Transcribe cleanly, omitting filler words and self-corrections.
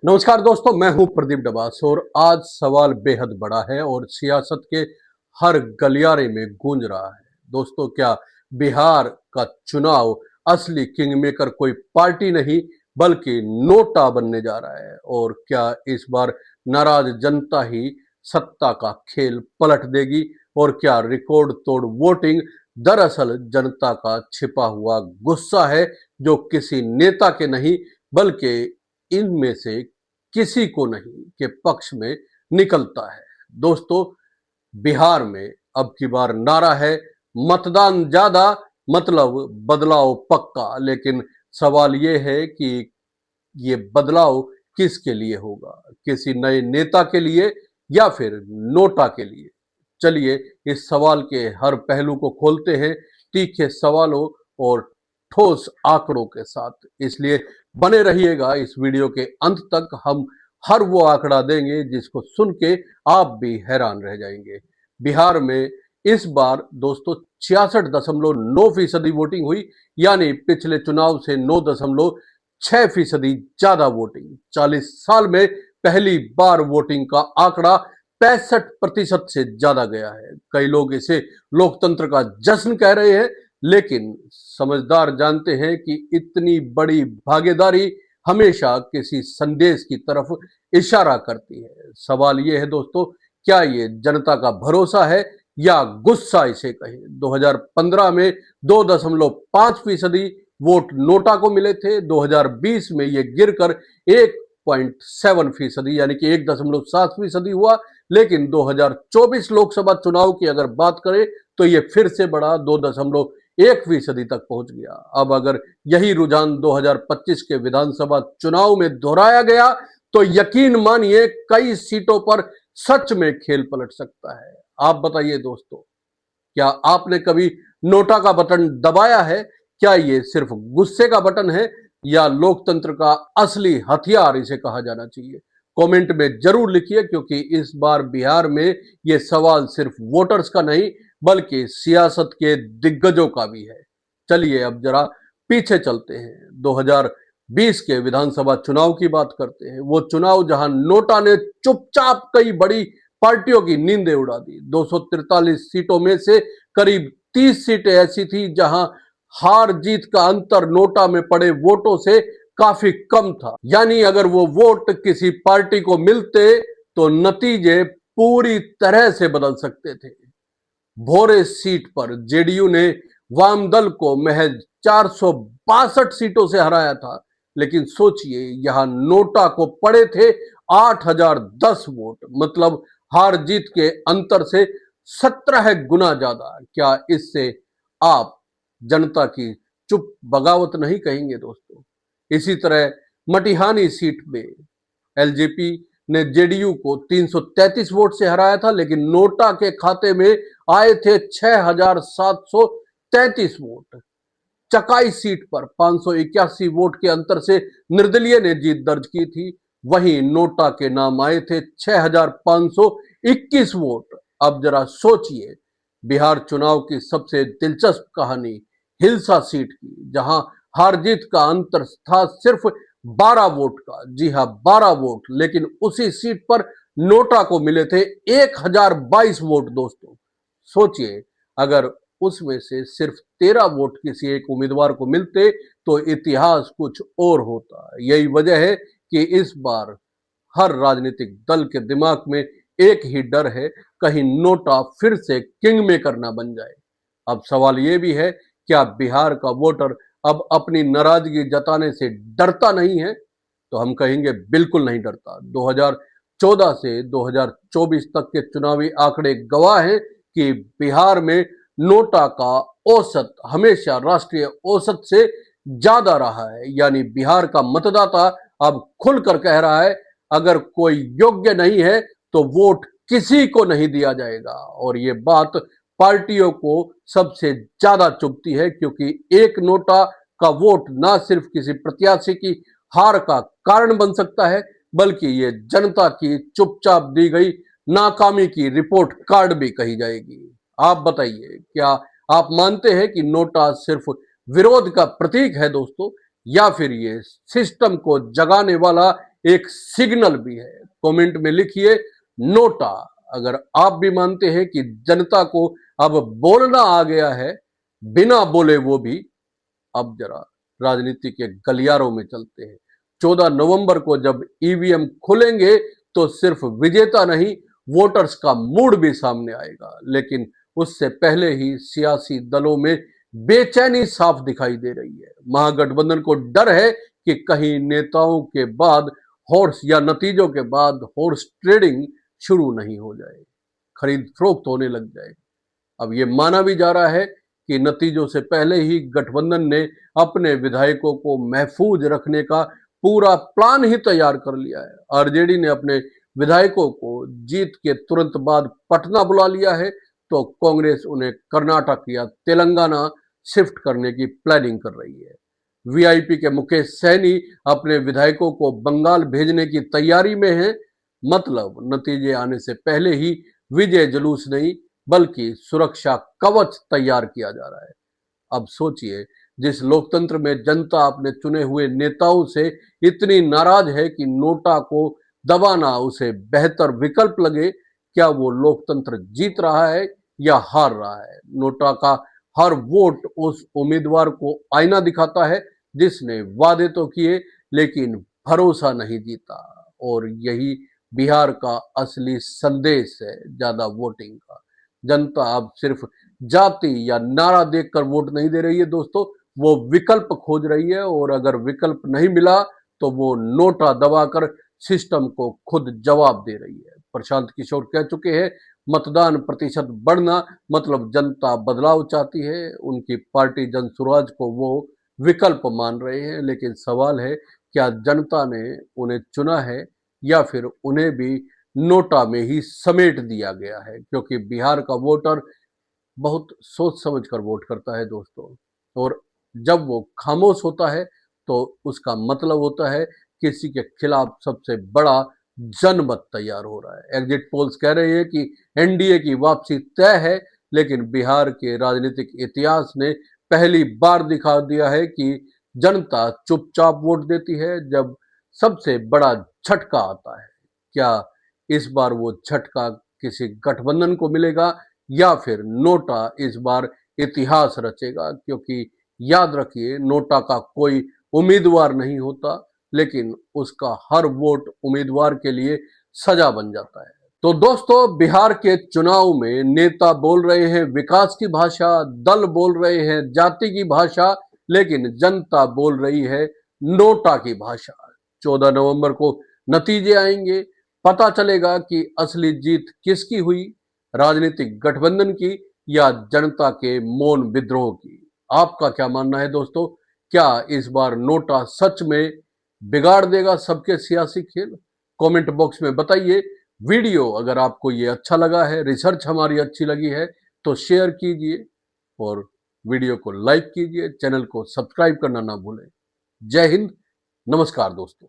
नमस्कार दोस्तों, मैं हूं प्रदीप डबास और आज सवाल बेहद बड़ा है और सियासत के हर गलियारे में गूंज रहा है। दोस्तों, क्या बिहार का चुनाव असली किंग मेकर कोई पार्टी नहीं बल्कि नोटा बनने जा रहा है? और क्या इस बार नाराज जनता ही सत्ता का खेल पलट देगी? और क्या रिकॉर्ड तोड़ वोटिंग दरअसल जनता का छिपा हुआ गुस्सा है जो किसी नेता के नहीं बल्कि इनमें से किसी को नहीं के पक्ष में निकलता है? दोस्तों, बिहार में अब की बार नारा है मतदान ज्यादा मतलब बदलाव पक्का। लेकिन सवाल यह है कि ये बदलाव किसके लिए होगा? किसी नए नेता के लिए या फिर नोटा के लिए? चलिए इस सवाल के हर पहलू को खोलते हैं तीखे सवालों और ठोस आंकड़ों के साथ। इसलिए बने रहिएगा इस वीडियो के अंत तक। हम हर वो आंकड़ा देंगे जिसको सुन के आप भी हैरान रह जाएंगे। बिहार में इस बार दोस्तों 66.9% वोटिंग हुई, यानी पिछले चुनाव से 9.6% ज्यादा वोटिंग। 40 साल में पहली बार वोटिंग का आंकड़ा 65% से ज्यादा गया है। कई लोग इसे लोकतंत्र का जश्न कह रहे हैं, लेकिन समझदार जानते हैं कि इतनी बड़ी भागीदारी हमेशा किसी संदेश की तरफ इशारा करती है। सवाल यह है दोस्तों, क्या ये जनता का भरोसा है या गुस्सा इसे कहें? 2015 में 2.5% वोट नोटा को मिले थे। 2020 में ये गिरकर 1.7% यानी कि 1.7% हुआ। लेकिन 2024 लोकसभा चुनाव की अगर बात करें तो ये फिर से बढ़ा 2.1% तक पहुंच गया। अब अगर यही रुझान 2025 के विधानसभा चुनाव में दोहराया गया तो यकीन मानिए कई सीटों पर सच में खेल पलट सकता है। आप बताइए दोस्तों, क्या आपने कभी नोटा का बटन दबाया है? क्या ये सिर्फ गुस्से का बटन है या लोकतंत्र का असली हथियार इसे कहा जाना चाहिए? कमेंट में जरूर लिखिए, क्योंकि इस बार बिहार में ये सवाल सिर्फ वोटर्स का नहीं बल्कि सियासत के दिग्गजों का भी है। चलिए अब जरा पीछे चलते हैं, 2020 के विधानसभा चुनाव की बात करते हैं। वो चुनाव जहां नोटा ने चुपचाप कई बड़ी पार्टियों की नींदें उड़ा दी। 243 सीटों में से करीब 30 सीटें ऐसी थी जहां हार जीत का अंतर नोटा में पड़े वोटों से काफी कम था। यानी अगर वो वोट किसी पार्टी को मिलते तो नतीजे पूरी तरह से बदल सकते थे। भोरे सीट पर जेडीयू ने वाम दल को महज 462 सीटों से हराया था। लेकिन सोचिए, यहां नोटा को पड़े थे 8010 वोट, मतलब हार जीत के अंतर से 17 गुना ज्यादा। क्या इससे आप जनता की चुप बगावत नहीं कहेंगे दोस्तों? इसी तरह मटिहानी सीट में एलजेपी ने जेडीयू को 333 वोट से हराया था, लेकिन नोटा के खाते में आए थे 6733 वोट। चकाई सीट पर 581 वोट के अंतर से निर्दलीय ने जीत दर्ज की थी। वहीं नोटा के नाम आए थे 6521 वोट। अब जरा सोचिए, बिहार चुनाव की सबसे दिलचस्प कहानी हिलसा सीट की, जहां हार जीत का अंतर था सिर्फ 12 वोट का। जी हां, 12 वोट। लेकिन उसी सीट पर नोटा को मिले थे 1022 वोट दोस्तों। सोचिए, अगर उसमें से सिर्फ 13 वोट किसी एक उम्मीदवार को मिलते तो इतिहास कुछ और होता। यही वजह है कि इस बार हर राजनीतिक दल के दिमाग में एक ही डर है, कहीं नोटा फिर से किंग मेकर ना बन जाए। अब सवाल यह भी है, क्या बिहार का वोटर अब अपनी नाराजगी जताने से डरता नहीं है? तो हम कहेंगे बिल्कुल नहीं डरता। 2014 से 2024 तक के चुनावी आंकड़े गवाह हैं कि बिहार में नोटा का औसत हमेशा राष्ट्रीय औसत से ज्यादा रहा है। यानी बिहार का मतदाता अब खुलकर कह रहा है, अगर कोई योग्य नहीं है तो वोट किसी को नहीं दिया जाएगा। और ये बात पार्टियों को सबसे ज्यादा चुभती है, क्योंकि एक नोटा का वोट ना सिर्फ किसी प्रत्याशी की हार का कारण बन सकता है, बल्कि ये जनता की चुपचाप दी गई नाकामी की रिपोर्ट कार्ड भी कही जाएगी। आप बताइए, क्या आप मानते हैं कि नोटा सिर्फ विरोध का प्रतीक है दोस्तों, या फिर ये सिस्टम को जगाने वाला एक सिग्नल भी है। कमेंट में लिखिए नोटा। अगर आप भी मानते हैं कि जनता को अब बोलना आ गया है, बिना बोले वो भी, अब जरा राजनीति के गलियारों में चलते हैं। 14 नवंबर को जब ईवीएम खुलेंगे तो सिर्फ विजेता नहीं, वोटर्स का मूड भी सामने आएगा। लेकिन उससे पहले ही सियासी दलों में बेचैनी साफ दिखाई दे रही है। महागठबंधन को डर है कि कहीं नेताओं के बाद हॉर्स या नतीजों के बाद हॉर्स ट्रेडिंग शुरू नहीं हो जाए, खरीद फरोख्त होने लग जाए। अब ये माना भी जा रहा है कि नतीजों से पहले ही गठबंधन ने अपने विधायकों को महफूज रखने का पूरा प्लान ही तैयार कर लिया है। आरजेडी ने अपने विधायकों को जीत के तुरंत बाद पटना बुला लिया है, तो कांग्रेस उन्हें कर्नाटक या तेलंगाना शिफ्ट करने की प्लानिंग कर रही है। वीआईपी के मुकेश सहनी अपने विधायकों को बंगाल भेजने की तैयारी में है। मतलब नतीजे आने से पहले ही विजय जुलूस नहीं, बल्कि सुरक्षा कवच तैयार किया जा रहा है। अब सोचिए, जिस लोकतंत्र में जनता अपने चुने हुए नेताओं से इतनी नाराज है कि नोटा को दबाना उसे बेहतर विकल्प लगे, क्या वो लोकतंत्र जीत रहा है या हार रहा है? नोटा का हर वोट उस उम्मीदवार को आईना दिखाता है जिसने वादे तो किए लेकिन भरोसा नहीं जीता। और यही बिहार का असली संदेश है ज्यादा वोटिंग का। जनता अब सिर्फ जाति या नारा देखकर वोट नहीं दे रही है दोस्तों, वो विकल्प खोज रही है। और अगर विकल्प नहीं मिला तो वो नोटा दबाकर सिस्टम को खुद जवाब दे रही है। प्रशांत किशोर कह चुके हैं, मतदान प्रतिशत बढ़ना मतलब जनता बदलाव चाहती है। उनकी पार्टी जन सुराज को वो विकल्प मान रहे हैं। लेकिन सवाल है, क्या जनता ने उन्हें चुना है या फिर उन्हें भी नोटा में ही समेट दिया गया है? क्योंकि बिहार का वोटर बहुत सोच समझ कर वोट करता है दोस्तों। और जब वो खामोश होता है तो उसका मतलब होता है किसी के खिलाफ सबसे बड़ा जनमत तैयार हो रहा है। एग्जिट पोल्स कह रहे हैं कि एनडीए की वापसी तय है, लेकिन बिहार के राजनीतिक इतिहास ने पहली बार दिखा दिया है कि जनता चुपचाप वोट देती है जब सबसे बड़ा झटका आता है। क्या इस बार वो झटका किसी गठबंधन को मिलेगा या फिर नोटा इस बार इतिहास रचेगा? क्योंकि याद रखिए, नोटा का कोई उम्मीदवार नहीं होता, लेकिन उसका हर वोट उम्मीदवार के लिए सजा बन जाता है। तो दोस्तों, बिहार के चुनाव में नेता बोल रहे हैं विकास की भाषा, दल बोल रहे हैं जाति की भाषा, लेकिन जनता बोल रही है नोटा की भाषा। 14 नवंबर को नतीजे आएंगे, पता चलेगा कि असली जीत किसकी हुई, राजनीतिक गठबंधन की या जनता के मौन विद्रोह की। आपका क्या मानना है दोस्तों? क्या इस बार नोटा सच में बिगाड़ देगा सबके सियासी खेल? कमेंट बॉक्स में बताइए। वीडियो अगर आपको ये अच्छा लगा है, रिसर्च हमारी अच्छी लगी है, तो शेयर कीजिए और वीडियो को लाइक कीजिए, चैनल को सब्सक्राइब करना ना भूलें। जय हिंद, नमस्कार दोस्तों।